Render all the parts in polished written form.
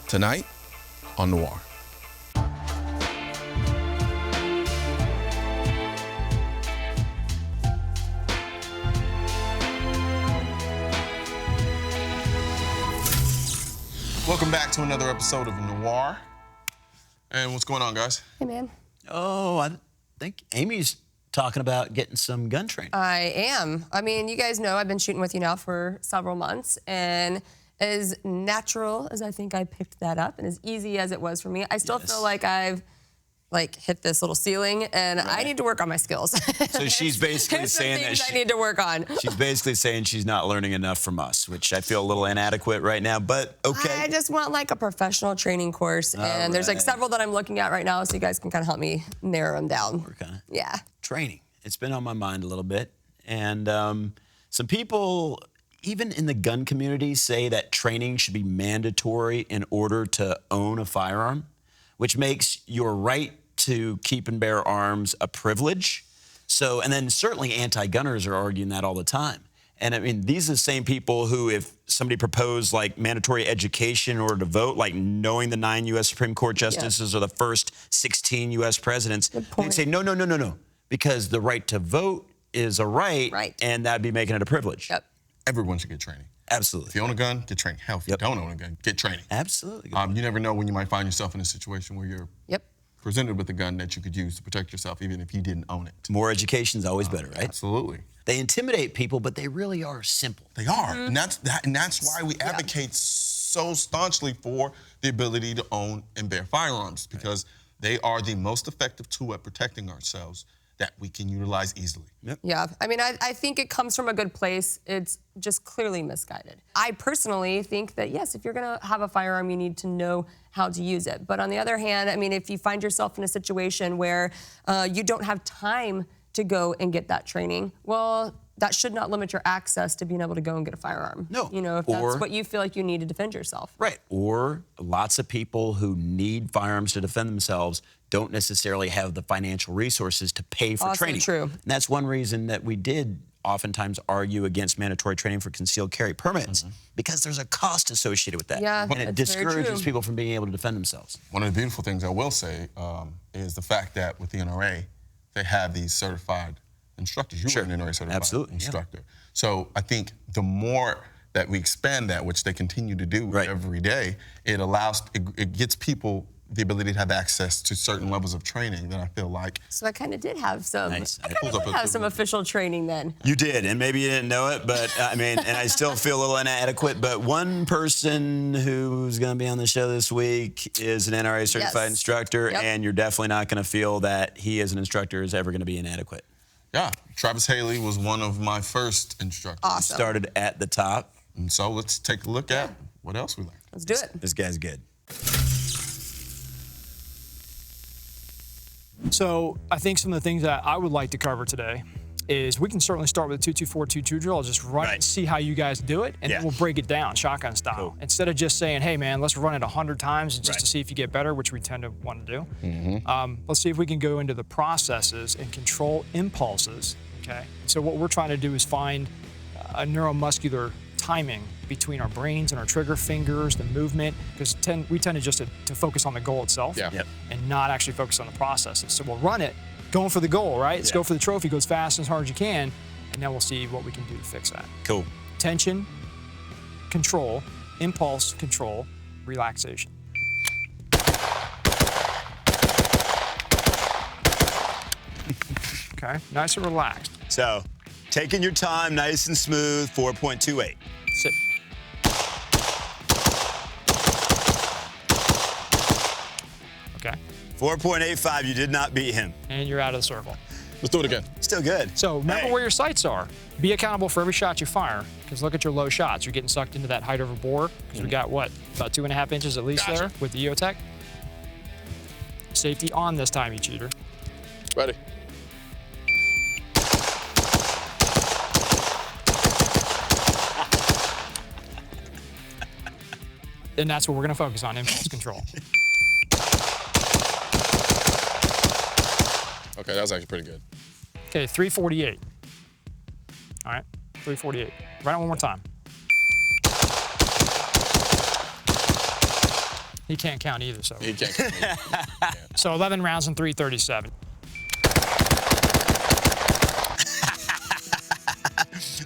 Tonight on Noir. Welcome back to another episode of Noir. And what's going on, guys? Hey, man. Oh, I think Amy's talking about getting some gun training. I am. I mean, you guys know I've been shooting with you now for several months, and as natural as I think I picked that up and as easy as it was for me, I still feel like I've hit this little ceiling, and I need to work on my skills. So she's basically saying that I need to work on. She's basically saying she's not learning enough from us, which I feel a little inadequate right now, but okay. I just want like a professional traiing course, and there's like several that I'm looking at right now, so you guys can kind of help me narrow them down. Yeah. Training. It's been on my mind a little bit, and some people, even in the gun community, say that training should be mandatory in order to own a firearm, which makes your right to keep and bear arms a privilege. So, and then certainly anti-gunners are arguing that all the time. And I mean, these are the same people who, if somebody proposed like mandatory education in order to vote, like knowing the 9 U.S. Supreme Court justices or the first 16 U.S. presidents, they'd say, no, because the right to vote is a right, and that'd be making it a privilege. Yep. Everyone should get training. Absolutely. If you own a gun, get training. Hell, if you don't own a gun, get training. Absolutely. You never know when you might find yourself in a situation where you're presented with a gun that you could use to protect yourself, even if you didn't own it. More education is always better, right? Absolutely. They intimidate people, but they really are simple. They are, and that's why we advocate so staunchly for the ability to own and bear firearms, because they are the most effective tool at protecting ourselves that we can utilize easily. Yep. Yeah, I mean, I think it comes from a good place. It's just clearly misguided. I personally think that, yes, if you're gonna have a firearm, you need to know how to use it. But on the other hand, I mean, if you find yourself in a situation where you don't have time to go and get that training, well, that should not limit your access to being able to go and get a firearm. No. You know, if that's what you feel like you need to defend yourself. Right. Or lots of people who need firearms to defend themselves don't necessarily have the financial resources to pay for training. True. And that's one reason that we did oftentimes argue against mandatory training for concealed carry permits, because there's a cost associated with that. Yeah, and it discourages people from being able to defend themselves. One of the beautiful things I will say is the fact that with the NRA, they have these certified instructors. You were an NRA certified instructor. So I think the more that we expand that, which they continue to do every day, it gets people the ability to have access to certain levels of training that I feel like. So I kind of did have some. Nice. I kind of did have some official training then. You did, and maybe you didn't know it, but I mean, and I still feel a little inadequate. But one person who's going to be on the show this week is an NRA certified instructor, and you're definitely not going to feel that he as an instructor is ever going to be inadequate. Yeah, Travis Haley was one of my first instructors. Awesome. Started at the top. And so let's take a look at what else we learned. Let's do it. This guy's good. So I think some of the things that I would like to cover today is we can certainly start with a 2-2-4-2-2 drill. I'll just run it and see how you guys do it, and then we'll break it down shotgun style. Cool. Instead of just saying, hey, man, let's run it 100 times just to see if you get better, which we tend to want to do. Let's see if we can go into the processes and control impulses, okay? So what we're trying to do is find a neuromuscular timing between our brains and our trigger fingers, the movement, because we tend to just to focus on the goal itself and not actually focus on the processes. So we'll run it going for the goal, right? Let's go for the trophy, go as fast and as hard as you can, and then we'll see what we can do to fix that. Cool. Tension, control, impulse, control, relaxation. Okay, nice and relaxed. So, taking your time, nice and smooth, 4.28. Sit. Okay. 4.85, you did not beat him. And you're out of the circle. Let's do it again. Still good. So remember where your sights are. Be accountable for every shot you fire, because look at your low shots. You're getting sucked into that height over bore, because we got, what, about 2.5 inches at least there with the EOTech. Safety on this time, you cheater. Ready. And that's what we're going to focus on, impulse control. Okay, that was actually pretty good. Okay, 348. All right, 348. Run it one more time. He can't count either, so. He can't count either. Yeah. So 11 rounds and 337.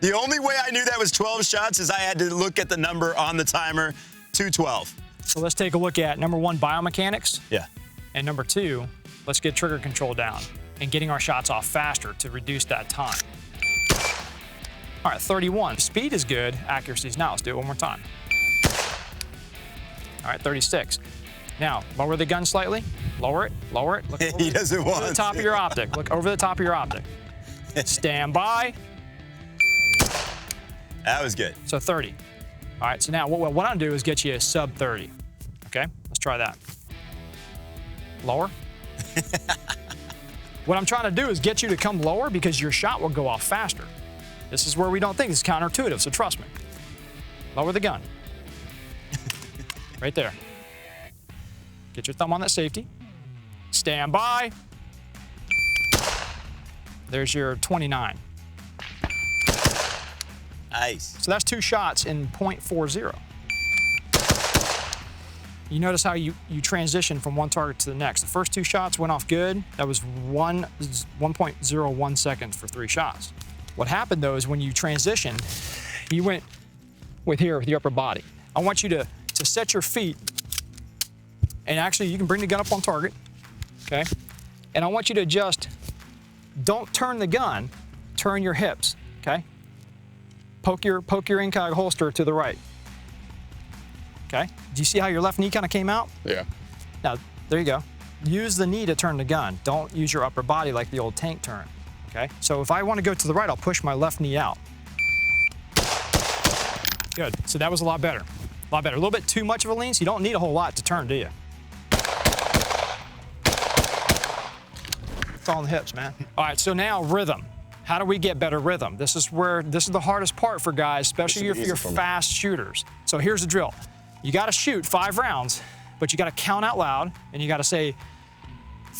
The only way I knew that was 12 shots is I had to look at the number on the timer, 212. So let's take a look at number 1, biomechanics. Yeah. And number 2, let's get trigger control down and getting our shots off faster to reduce that time. All right, 31. Speed is good, accuracy is not. Let's do it one more time. All right, 36. Now, lower the gun slightly. Lower it, lower it. Look over, He doesn't want over the top of your optic. Look over the top of your optic. Stand by. That was good. So 30. All right, so now what I'm gonna do is get you a sub 30. Okay, let's try that. Lower. What I'm trying to do is get you to come lower because your shot will go off faster. This is where we don't think. This is counterintuitive, so trust me. Lower the gun. Right there. Get your thumb on that safety. Stand by. There's your 29. Nice. So that's 2 shots in .40. You notice how you transition from one target to the next. The first 2 shots went off good. That was 1.01 seconds for 3 shots. What happened though is when you transitioned, you went with your upper body. I want you to set your feet, and actually you can bring the gun up on target, okay? And I want you to just, don't turn the gun, turn your hips, okay? Poke your incog holster to the right. Okay? Do you see how your left knee kind of came out? Yeah. Now, there you go. Use the knee to turn the gun. Don't use your upper body like the old tank turn. Okay? So if I want to go to the right, I'll push my left knee out. Good. So that was a lot better. A lot better. A little bit too much of a lean, so you don't need a whole lot to turn, do you? It's all in the hips, man. All right, so now rhythm. How do we get better rhythm? This is the hardest part for guys, especially if you're fast shooters. So here's the drill. You gotta shoot 5 rounds, but you gotta count out loud, and you gotta say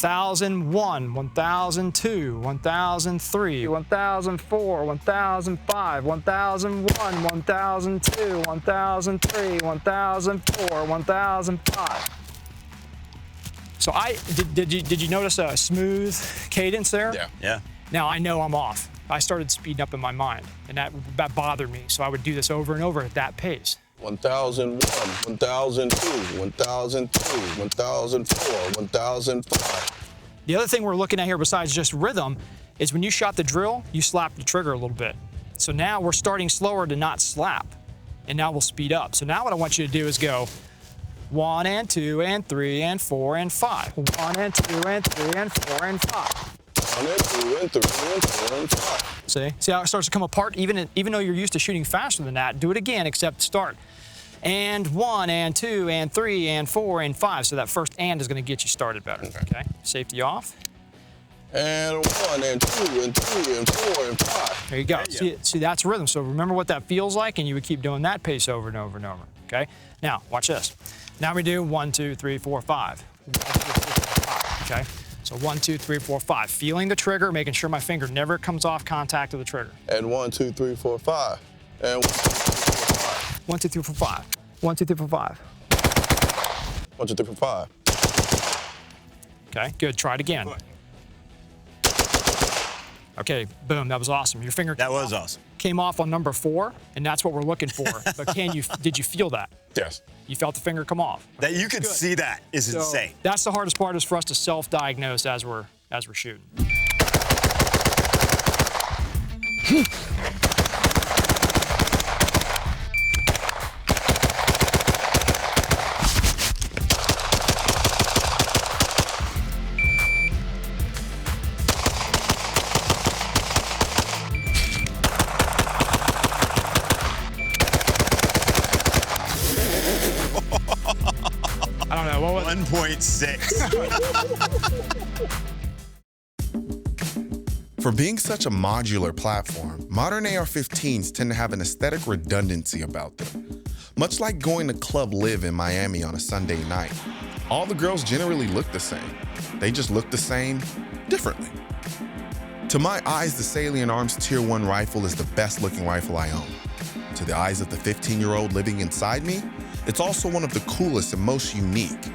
1001, 1002, 1003, 1004, 1005, 1001, 1002, 1003, 1004, 1005. So did you notice a smooth cadence there? Yeah. Yeah. Now I know I'm off. I started speeding up in my mind, and that bothered me. So I would do this over and over at that pace. 1001, 1002, 1003, 1004, 1005. The other thing we're looking at here besides just rhythm is when you shot the drill, you slapped the trigger a little bit. So now we're starting slower to not slap, and now we'll speed up. So now what I want you to do is go 1 and 2 and 3 and 4 and 5. 1 and 2 and 3 and 4 and 5. 1 and 2 and 3 and 4 and 5. See how it starts to come apart? Even though you're used to shooting faster than that, do it again, except start. And 1 and 2 and 3 and 4 and 5. So that first and is going to get you started better. Okay. Safety off. And 1 and 2 and 3 and 4 and 5. There you go. See, that's rhythm. So remember what that feels like, and you would keep doing that pace over and over and over. Okay. Now watch this. Now we do 1, 2, 3, 4, 5. 1, 2, 3, 4, 5. Okay. So 1, 2, 3, 4, 5. Feeling the trigger, making sure my finger never comes off contact of the trigger. And 1, 2, 3, 4, 5. And 1, 2, 3, 4, 5. 1, 2, 3, 4, 5. 1, 2, 3, 4, 5. Okay, good. Try it again. Okay, boom. That was awesome. Your finger came off on number 4, and that's what we're looking for. But did you feel that? Yes. You felt the finger come off. That you could see that is insane. That's the hardest part, is for us to self-diagnose as we're shooting. I don't know, what was 1.6. For being such a modular platform, modern AR-15s tend to have an aesthetic redundancy about them. Much like going to Club Live in Miami on a Sunday night. All the girls generally look the same. They just look the same, differently. To my eyes, the Salient Arms Tier 1 rifle is the best looking rifle I own. To the eyes of the 15-year-old living inside me, It's also one of the coolest and most unique.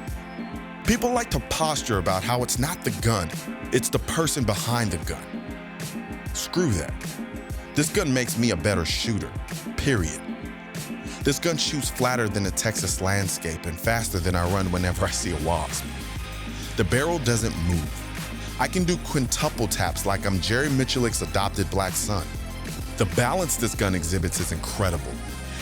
People like to posture about how it's not the gun, it's the person behind the gun. Screw that. This gun makes me a better shooter, period. This gun shoots flatter than the Texas landscape and faster than I run whenever I see a wasp. The barrel doesn't move. I can do quintuple taps like I'm Jerry Michulik's adopted black son. The balance this gun exhibits is incredible.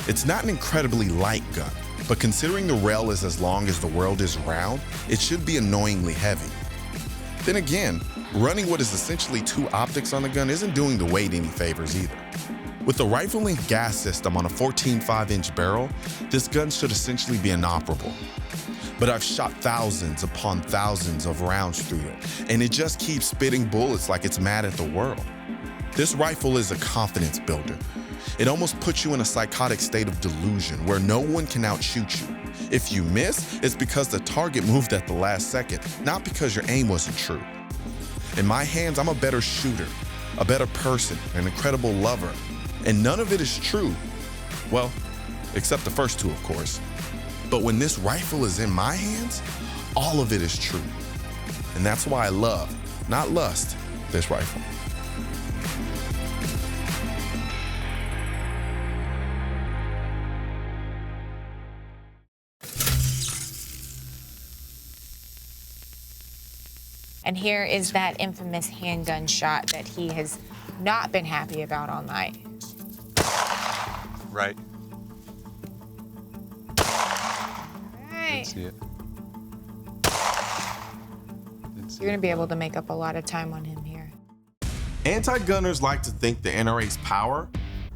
It's not an incredibly light gun, but considering the rail is as long as the world is round, it should be annoyingly heavy. Then again, running what is essentially two optics on the gun isn't doing the weight any favors either. With the rifle-length gas system on a 14 5-inch barrel, this gun should essentially be inoperable. But I've shot thousands upon thousands of rounds through it, and it just keeps spitting bullets like it's mad at the world. This rifle is a confidence builder. It almost puts you in a psychotic state of delusion where no one can outshoot you. If you miss, it's because the target moved at the last second, not because your aim wasn't true. In my hands, I'm a better shooter, a better person, an incredible lover, and none of it is true. Well, except the first two, of course. But when this rifle is in my hands, all of it is true. And that's why I love, not lust, this rifle. And here is that infamous handgun shot that he has not been happy about all night. Right. All right. See it. You're going to be able to make up a lot of time on him here. Anti-gunners like to think the NRA's power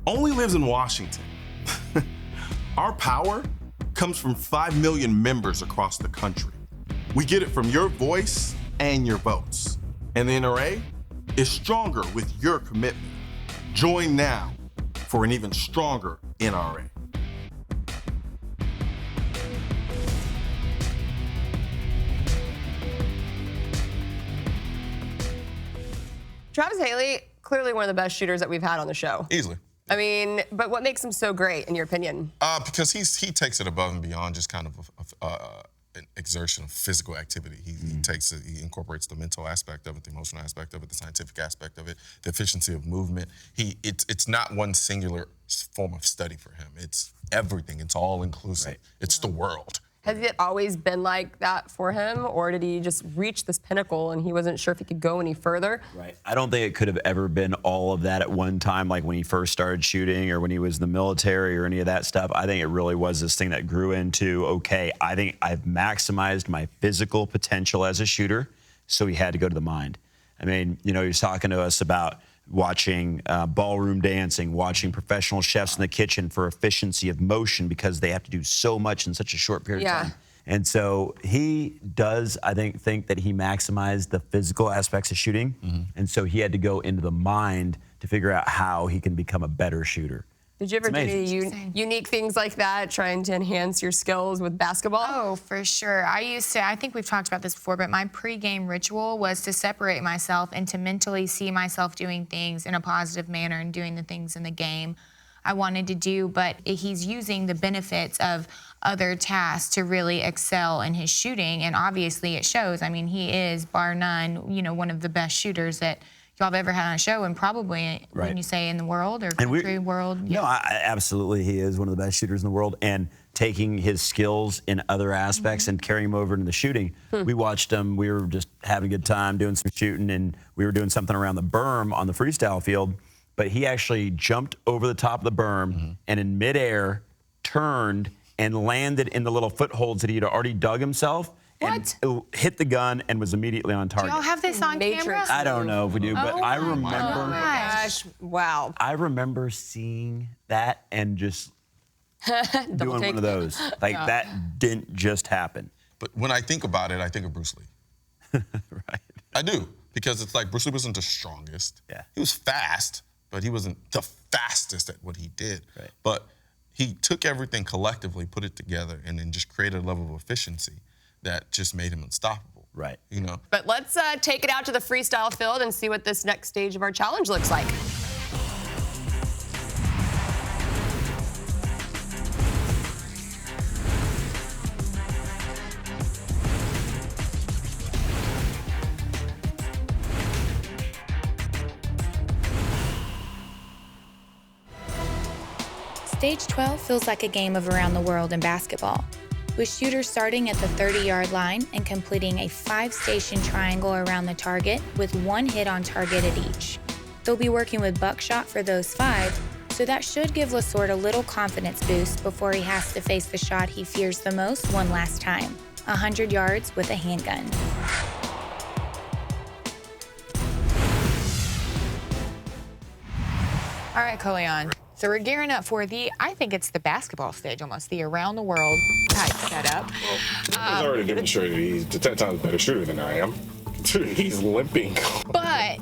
only lives in Washington. Our power comes from 5 million members across the country. We get it from your voice and your votes. And the NRA is stronger with your commitment. Join now for an even stronger NRA. Travis Haley, clearly one of the best shooters that we've had on the show. Easily. I mean, but what makes him so great, in your opinion? Because he takes it above and beyond just kind of an exertion of physical activity. He takes it, he incorporates the mental aspect of it, the emotional aspect of it, the scientific aspect of it, the efficiency of movement. It's not one singular form of study for him. It's everything. It's all inclusive. Right. It's the world. Has it always been like that for him, or did he just reach this pinnacle and he wasn't sure if he could go any further? Right. I don't think it could have ever been all of that at one time, like when he first started shooting or when he was in the military or any of that stuff. I think it really was this thing that grew into, okay, I think I've maximized my physical potential as a shooter, so he had to go to the mind. I mean, you know, he was talking to us about watching ballroom dancing, watching professional chefs in the kitchen for efficiency of motion because they have to do so much in such a short period of time. And so he does, I think that he maximized the physical aspects of shooting. And so he had to go into the mind to figure out how he can become a better shooter. Did you ever do any unique things like that, trying to enhance your skills with basketball? Oh, for sure. I think we've talked about this before, but my pregame ritual was to separate myself and to mentally see myself doing things in a positive manner and doing the things in the game I wanted to do. But he's using the benefits of other tasks to really excel in his shooting, and obviously it shows. I mean, he is, bar none, you know, one of the best shooters that y'all have ever had on a show, and probably, when you say in the world or country world. No, absolutely, he is one of the best shooters in the world, and taking his skills in other aspects and carrying them over into the shooting. We watched him, we were just having a good time doing some shooting, and we were doing something around the berm on the freestyle field, but he actually jumped over the top of the berm and in midair turned and landed in the little footholds that he had already dug himself. What? And hit the gun and was immediately on target. Do y'all have this on camera? I don't know if we do, but I remember. Oh my gosh. Wow. I remember seeing that and just doing one of those. Like that didn't just happen. But when I think about it, I think of Bruce Lee. Right. I do, because it's like Bruce Lee wasn't the strongest. Yeah. He was fast, but he wasn't the fastest at what he did. Right. But he took everything collectively, put it together, and then just created a level of efficiency that just made him unstoppable. Right. You know? But let's take it out to the freestyle field and see what this next stage of our challenge looks like. Stage 12 feels like a game of around the world in basketball, with shooters starting at the 30-yard line and completing a 5-station triangle around the target with 1 hit on target at each. They'll be working with buckshot for those 5, so that should give Lasorte a little confidence boost before he has to face the shot he fears the most one last time, 100 yards with a handgun. All right, Colion. So we're gearing up for I think it's the basketball stage almost, the around the world type setup. He's already demonstrated he's 10 times better shooter than I am. He's limping. But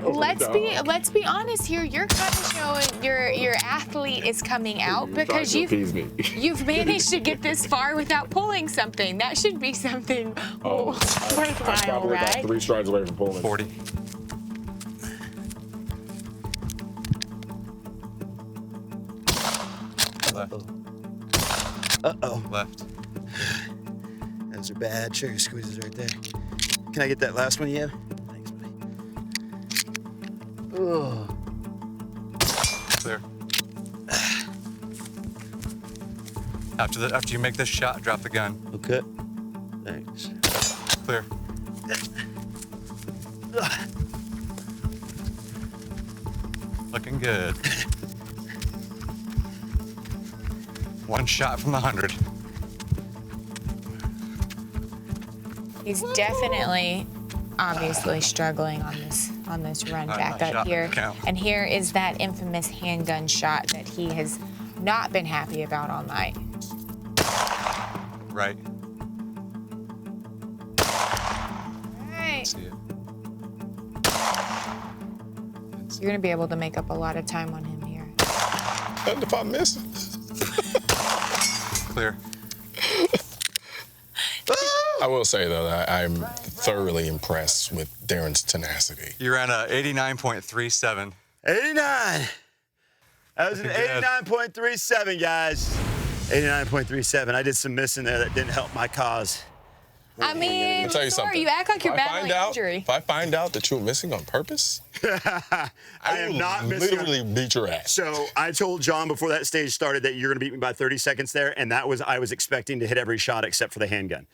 let's be honest here. You're kind of showing your athlete is coming out because you've managed to get this far without pulling something. That should be something worthwhile, I'm probably right? about 3 strides away from pulling. 40. Left. Uh-oh. Left. Those are bad trigger squeezes right there. Can I get that last one you have? Thanks, buddy. Ugh. Clear. After you make this shot, drop the gun. Okay. Thanks. Clear. Looking good. 1 shot from the 100. He's definitely, obviously struggling on this run back up here. And here is that infamous handgun shot that he has not been happy about all night. Right. Right. See it. You're gonna be able to make up a lot of time on him here. And if I miss, Clear. I will say though that I'm thoroughly impressed with Darren's tenacity. You ran a 89.37. 89. That was an 89.37, guys. 89.37. I did some missing there that didn't help my cause. I mean, I'll tell you something. you act like you're battling injury. If I find out that you were missing on purpose, I am not missing. Literally beat your ass. So I told John before that stage started that you're going to beat me by 30 seconds there, and I was expecting to hit every shot except for the handgun.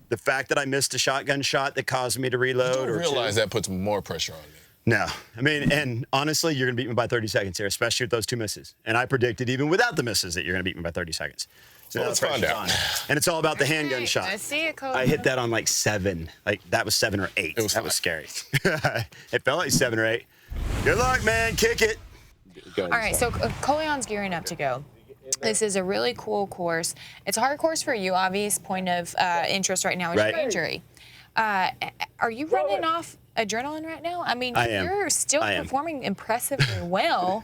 The fact that I missed a shotgun shot that caused me to reload. You realize that puts more pressure on me. No. I mean, and honestly, you're going to beat me by 30 seconds here, especially with those 2 misses. And I predicted even without the misses that you're going to beat me by 30 seconds. So well, let's find out. And it's all about the handgun shot. I see it, Cole. I hit that on like 7. Like, that was 7 or 8. That was scary. It felt like 7 or 8. Good luck, man. Kick it. All right, so Colion's gearing up to go. This is a really cool course. It's a hard course for you, obvious point of interest right now is your injury. Are you running off adrenaline right now? I mean, you're still performing impressively well,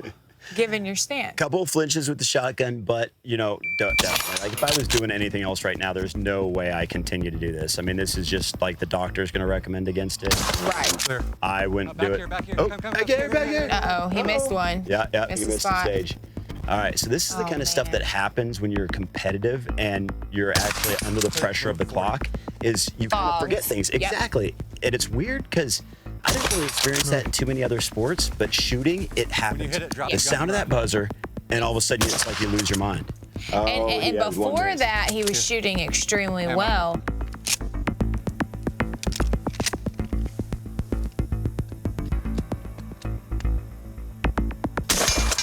given your stance. Couple of flinches with the shotgun, but, you know, definitely. Like, if I was doing anything else right now, there's no way I continue to do this. I mean, this is just like the doctor's going to recommend against it. Right. Clear. I wouldn't do it. Back here. Oh, Come, back here. Uh-oh, he missed one. Yeah, Missed you the missed spot. the stage. All right, so this is the kind of stuff that happens when you're competitive and you're actually under the pressure of the clock, is you kind of forget things. Yep. Exactly. And it's weird because I didn't really experience that in too many other sports, but shooting, it happens. When you hit it, drop The the gun, sound of that buzzer, and all of a sudden it's like you lose your mind. And before that, he was shooting extremely well.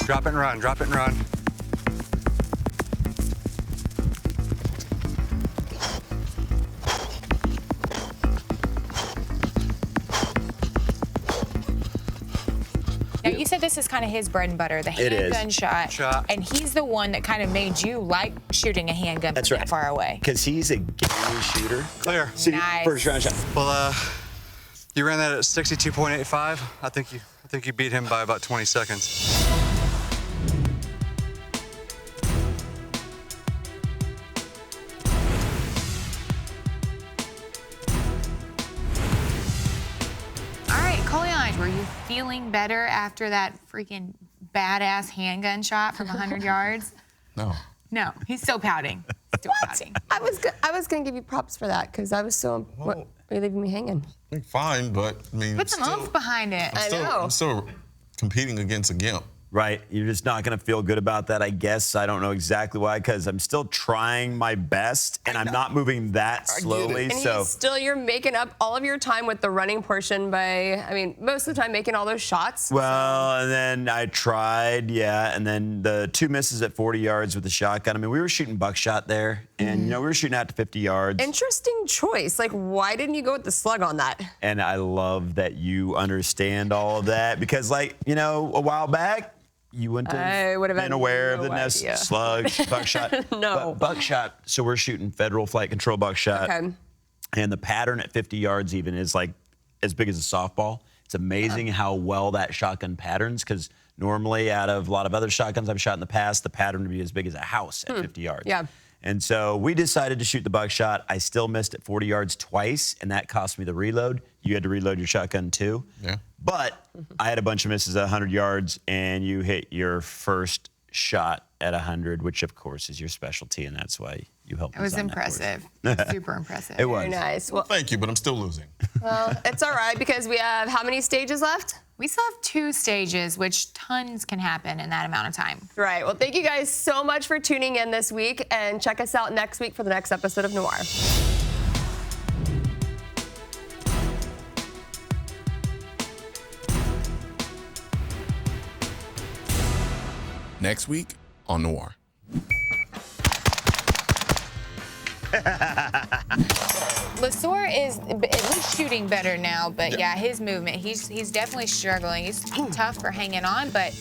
Drop it and run. Drop it and run. Now, you said this is kind of his bread and butter, the handgun shot. And he's the one that kind of made you like shooting a handgun from that far away. Because he's a game shooter. Clear. See, Nice. first round shot. Well, you ran that at 62.85. I think you beat him by about 20 seconds. All right, Colion, were you feeling better after that freaking badass handgun shot from 100 yards? No. No, he's still pouting. Still pouting. I was gonna give you props for that because I was so. What, are you leaving me hanging? Fine, but I mean. Put some oomph behind it. I know. I'm still competing against a gimp. Right. You're just not going to feel good about that, I guess. I don't know exactly why, because I'm still trying my best, and I'm not moving that slowly. And you're making up all of your time with the running portion by, most of the time making all those shots. Well, and then I tried, and then the 2 misses at 40 yards with the shotgun. We were shooting buckshot there, and, we were shooting out to 50 yards. Interesting choice. Like, why didn't you go with the slug on that? And I love that you understand all of that, because, a while back, you wouldn't have been aware of the nest slugs, buckshot. No. But buckshot, so we're shooting federal flight control buckshot. Okay. And the pattern at 50 yards even is like as big as a softball. It's amazing how well that shotgun patterns, because normally out of a lot of other shotguns I've shot in the past, the pattern would be as big as a house at 50 yards. Yeah. And so we decided to shoot the buckshot. I still missed at 40 yards twice, and that cost me the reload. You had to reload your shotgun too. Yeah. But I had a bunch of misses at 100 yards, and you hit your first shot at 100, which of course is your specialty, and that's why you helped. It was impressive. Super impressive. It was. Very nice. Well, thank you, but I'm still losing. Well, it's all right, because we have how many stages left? We still have 2 stages, which tons can happen in that amount of time. Right. Well, thank you guys so much for tuning in this week, and check us out next week for the next episode of Noir. Next week on Noir. LeSoeur is at least shooting better now, but yeah, his movement, he's definitely struggling. He's tough for hanging on, but